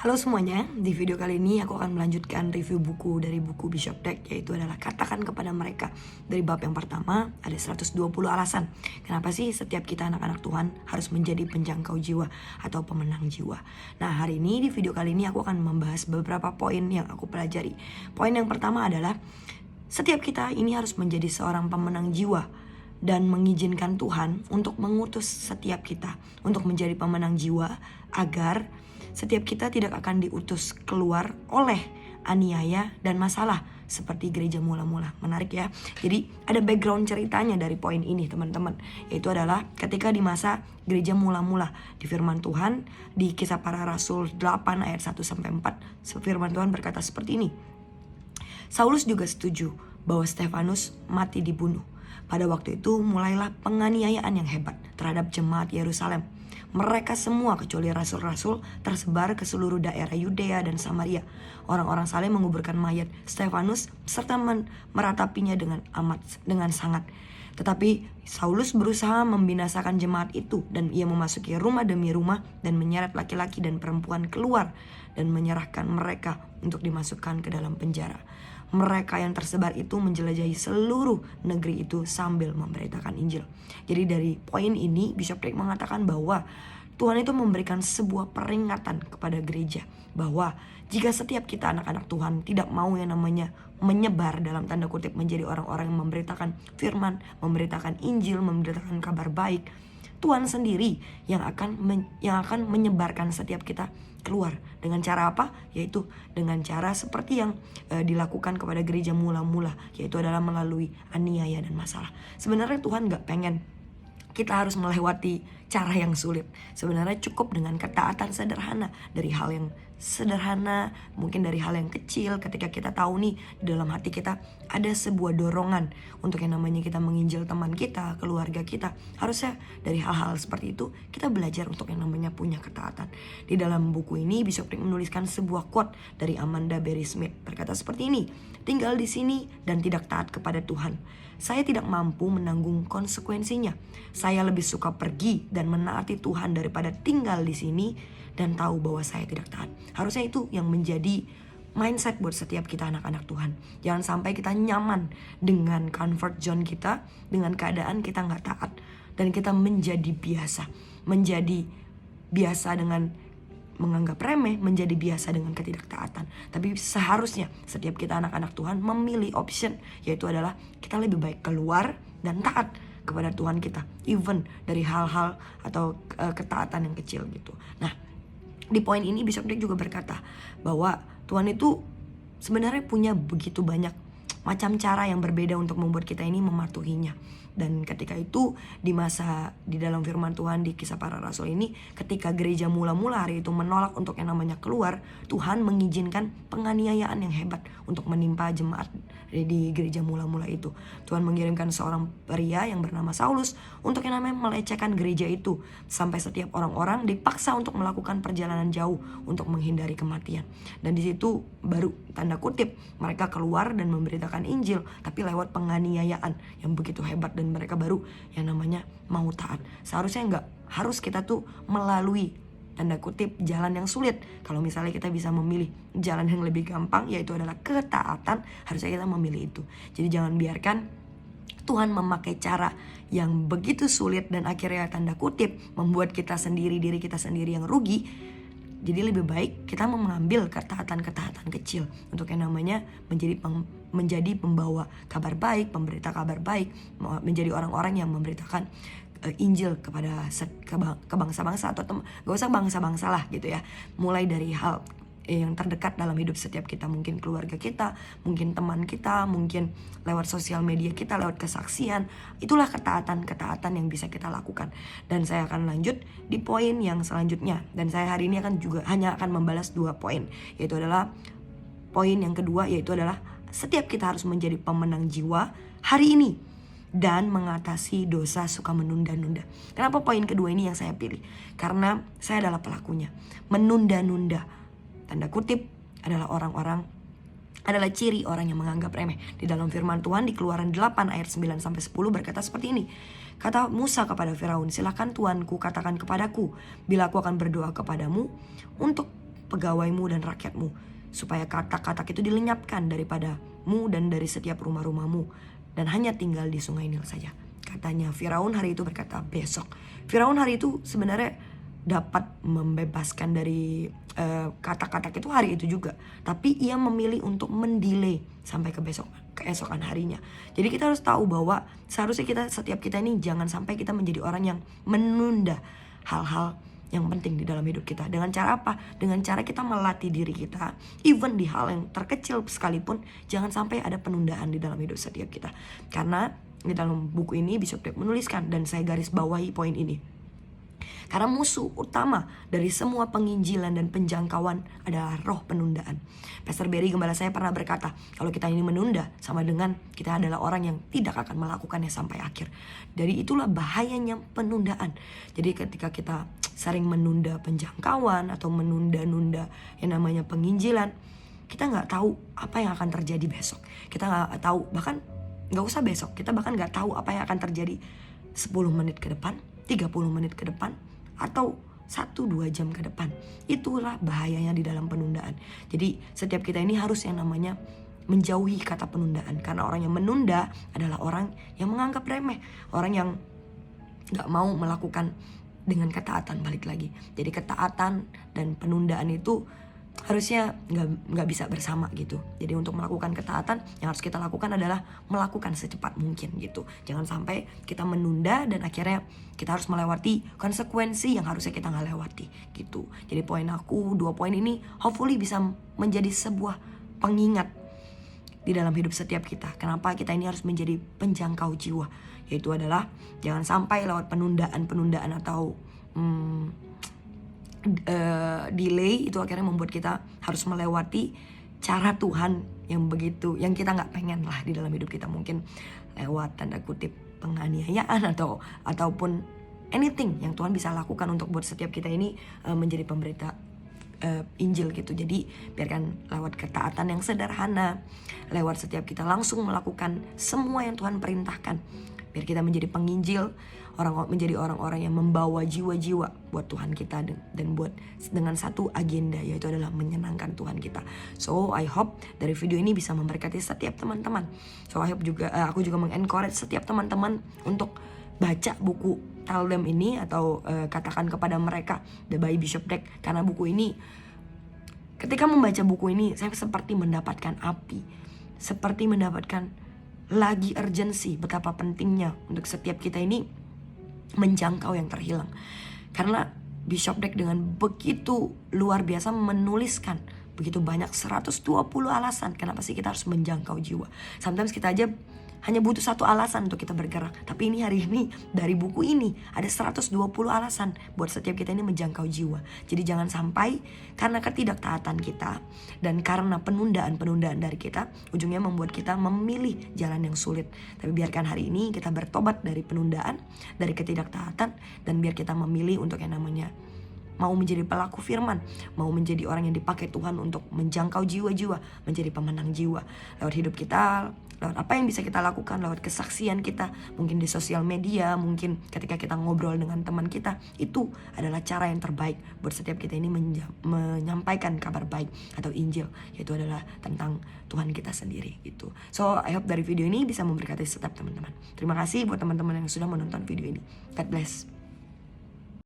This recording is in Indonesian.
Halo semuanya, di video kali ini aku akan melanjutkan review buku dari buku Bishop Dweck, yaitu adalah Katakan Kepada Mereka. Dari bab yang pertama, ada 120 alasan kenapa sih setiap kita anak-anak Tuhan harus menjadi penjangkau jiwa atau pemenang jiwa. Nah, hari ini di video kali ini aku akan membahas beberapa poin yang aku pelajari. Poin yang pertama adalah setiap kita ini harus menjadi seorang pemenang jiwa dan mengizinkan Tuhan untuk mengutus setiap kita untuk menjadi pemenang jiwa, agar setiap kita tidak akan diutus keluar oleh aniaya dan masalah seperti gereja mula-mula. Menarik ya. Jadi ada background ceritanya dari poin ini teman-teman, yaitu adalah ketika di masa gereja mula-mula di firman Tuhan di Kisah Para Rasul 8 ayat 1-4, firman Tuhan berkata seperti ini. Saulus juga setuju bahwa Stefanus mati dibunuh. Pada waktu itu mulailah penganiayaan yang hebat terhadap jemaat Yerusalem. Mereka semua kecuali rasul-rasul tersebar ke seluruh daerah Yudea dan Samaria. Orang-orang saleh menguburkan mayat Stefanus serta meratapinya dengan sangat. Tetapi Saulus berusaha membinasakan jemaat itu, dan ia memasuki rumah demi rumah dan menyeret laki-laki dan perempuan keluar dan menyerahkan mereka untuk dimasukkan ke dalam penjara. Mereka yang tersebar itu menjelajahi seluruh negeri itu sambil memberitakan Injil. Jadi dari poin ini Bishop Dweck mengatakan bahwa Tuhan itu memberikan sebuah peringatan kepada gereja bahwa jika setiap kita anak-anak Tuhan tidak mau yang namanya menyebar dalam tanda kutip menjadi orang-orang yang memberitakan firman, memberitakan Injil, memberitakan kabar baik, Tuhan sendiri yang akan menyebarkan setiap kita keluar. Dengan cara apa? Yaitu dengan cara seperti yang dilakukan kepada gereja mula-mula, yaitu adalah melalui aniaya dan masalah. Sebenarnya Tuhan gak pengen kita harus melewati cara yang sulit. Sebenarnya cukup dengan ketaatan sederhana, dari hal yang sederhana, mungkin dari hal yang kecil. Ketika kita tahu nih di dalam hati kita ada sebuah dorongan untuk yang namanya kita menginjil teman kita, keluarga kita, harusnya dari hal-hal seperti itu kita belajar untuk yang namanya punya ketaatan. Di dalam buku ini Bishop Dweck menuliskan sebuah quote dari Amanda Berry Smith, berkata seperti ini. Tinggal di sini dan tidak taat kepada Tuhan, saya tidak mampu menanggung konsekuensinya. Saya lebih suka pergi dan menaati Tuhan daripada tinggal di sini dan tahu bahwa saya tidak taat. Harusnya itu yang menjadi mindset buat setiap kita anak-anak Tuhan. Jangan sampai kita nyaman dengan comfort zone kita, dengan keadaan kita gak taat, dan kita menjadi biasa dengan menganggap remeh, menjadi biasa dengan ketidaktaatan. Tapi seharusnya setiap kita anak-anak Tuhan memilih option, yaitu adalah kita lebih baik keluar dan taat kepada Tuhan kita, even dari hal-hal atau ketaatan yang kecil gitu. Nah, di poin ini Bishop Dweck juga berkata bahwa Tuhan itu sebenarnya punya begitu banyak macam cara yang berbeda untuk membuat kita ini mematuhinya. Dan ketika itu di dalam firman Tuhan di Kisah Para Rasul ini, ketika gereja mula-mula hari itu menolak untuk yang namanya keluar, Tuhan mengizinkan penganiayaan yang hebat untuk menimpa jemaat di gereja mula-mula itu. Tuhan mengirimkan seorang pria yang bernama Saulus untuk yang namanya melecehkan gereja itu, sampai setiap orang-orang dipaksa untuk melakukan perjalanan jauh untuk menghindari kematian. Dan di situ baru tanda kutip mereka keluar dan memberitakan Injil, tapi lewat penganiayaan yang begitu hebat, dan mereka baru yang namanya mau taat. Seharusnya enggak harus kita tuh melalui tanda kutip jalan yang sulit. Kalau misalnya kita bisa memilih jalan yang lebih gampang, yaitu adalah ketaatan, harusnya kita memilih itu. Jadi jangan biarkan Tuhan memakai cara yang begitu sulit dan akhirnya tanda kutip membuat diri kita sendiri yang rugi. Jadi lebih baik kita mengambil ketaatan-ketaatan kecil untuk yang namanya menjadi pembawa kabar baik, pemberita kabar baik, menjadi orang-orang yang memberitakan Injil kepada ke bangsa-bangsa, atau gak usah bangsa-bangsa lah gitu ya. Mulai dari hal yang terdekat dalam hidup setiap kita, mungkin keluarga kita, mungkin teman kita, mungkin lewat sosial media kita, lewat kesaksian. Itulah ketaatan-ketaatan yang bisa kita lakukan. Dan saya akan lanjut di poin yang selanjutnya, dan saya hari ini hanya akan membalas 2 poin, yaitu adalah poin yang kedua, yaitu adalah setiap kita harus menjadi pemenang jiwa hari ini dan mengatasi dosa suka menunda-nunda. Kenapa poin kedua ini yang saya pilih? Karena saya adalah pelakunya. Menunda-nunda, tanda kutip, adalah ciri orang yang menganggap remeh. Di dalam firman Tuhan di Keluaran 8 ayat 9-10 berkata seperti ini. Kata Musa kepada Firaun, silakan Tuanku katakan kepadaku, bila aku akan berdoa kepadamu untuk pegawaimu dan rakyatmu, supaya katak-katak itu dilenyapkan daripadamu dan dari setiap rumah-rumahmu, dan hanya tinggal di sungai Nil saja. Katanya Firaun hari itu berkata besok. Firaun hari itu sebenarnya dapat membebaskan dari katak-katak itu hari itu juga, tapi ia memilih untuk mendelay sampai keesokan harinya. Jadi kita harus tahu bahwa seharusnya setiap kita ini jangan sampai kita menjadi orang yang menunda hal-hal yang penting di dalam hidup kita. Dengan cara apa? Dengan cara kita melatih diri kita, even di hal yang terkecil sekalipun, jangan sampai ada penundaan di dalam hidup setiap kita. Karena di dalam buku ini Bishop Dave menuliskan, dan saya garis bawahi poin ini, karena musuh utama dari semua penginjilan dan penjangkauan adalah roh penundaan. Pastor Berry, gembala saya, pernah berkata, kalau kita ini menunda, sama dengan kita adalah orang yang tidak akan melakukannya sampai akhir. Dari itulah bahayanya penundaan. Jadi ketika kita sering menunda penjangkauan atau menunda-nunda yang namanya penginjilan, kita gak tahu apa yang akan terjadi besok. Kita gak tahu, bahkan gak usah besok, kita bahkan gak tahu apa yang akan terjadi 10 menit ke depan, 30 menit ke depan, atau 1-2 jam ke depan. Itulah bahayanya di dalam penundaan. Jadi setiap kita ini harus yang namanya menjauhi kata penundaan. Karena orang yang menunda adalah orang yang menganggap remeh, orang yang gak mau melakukan dengan ketaatan. Balik lagi, jadi ketaatan dan penundaan itu harusnya nggak bisa bersama gitu. Jadi untuk melakukan ketaatan, yang harus kita lakukan adalah melakukan secepat mungkin gitu. Jangan sampai kita menunda dan akhirnya kita harus melewati konsekuensi yang harusnya kita nggak lewati gitu. Jadi poin aku, 2 poin ini hopefully bisa menjadi sebuah pengingat di dalam hidup setiap kita. Kenapa kita ini harus menjadi penjangkau jiwa, yaitu adalah jangan sampai lewat penundaan atau delay itu akhirnya membuat kita harus melewati cara Tuhan yang kita nggak pengen lah di dalam hidup kita. Mungkin lewat tanda kutip penganiayaan ataupun anything yang Tuhan bisa lakukan untuk buat setiap kita ini menjadi pemberita Injil gitu. Jadi biarkan lewat ketaatan yang sederhana, lewat setiap kita langsung melakukan semua yang Tuhan perintahkan, biar kita menjadi penginjil, menjadi orang-orang yang membawa jiwa-jiwa buat Tuhan kita, dan buat dengan satu agenda, yaitu adalah menyenangkan Tuhan kita. So I hope dari video ini bisa memberkati setiap teman-teman. So I hope juga aku juga mengencourage setiap teman-teman untuk baca buku Tell Them ini, atau katakan kepada mereka, by Bishop Dave. Karena buku ini, ketika membaca buku ini, saya seperti mendapatkan api, seperti mendapatkan lagi urgensi betapa pentingnya untuk setiap kita ini menjangkau yang terhilang. Karena Bishop Dave dengan begitu luar biasa menuliskan begitu banyak 120 alasan kenapa sih kita harus menjangkau jiwa. Sometimes kita aja hanya butuh 1 alasan untuk kita bergerak. Tapi ini hari ini dari buku ini ada 120 alasan buat setiap kita ini menjangkau jiwa. Jadi jangan sampai karena ketidaktaatan kita dan karena penundaan dari kita, ujungnya membuat kita memilih jalan yang sulit. Tapi biarkan hari ini kita bertobat dari penundaan, dari ketidaktaatan, dan biar kita memilih untuk yang namanya mau menjadi pelaku firman, mau menjadi orang yang dipakai Tuhan untuk menjangkau jiwa-jiwa, menjadi pemenang jiwa lewat hidup kita, lewat apa yang bisa kita lakukan, lewat kesaksian kita, mungkin di sosial media, mungkin ketika kita ngobrol dengan teman kita. Itu adalah cara yang terbaik buat setiap kita ini menyampaikan kabar baik atau Injil, yaitu adalah tentang Tuhan kita sendiri gitu. So I hope dari video ini bisa memberkati setiap teman-teman. Terima kasih buat teman-teman yang sudah menonton video ini. God bless.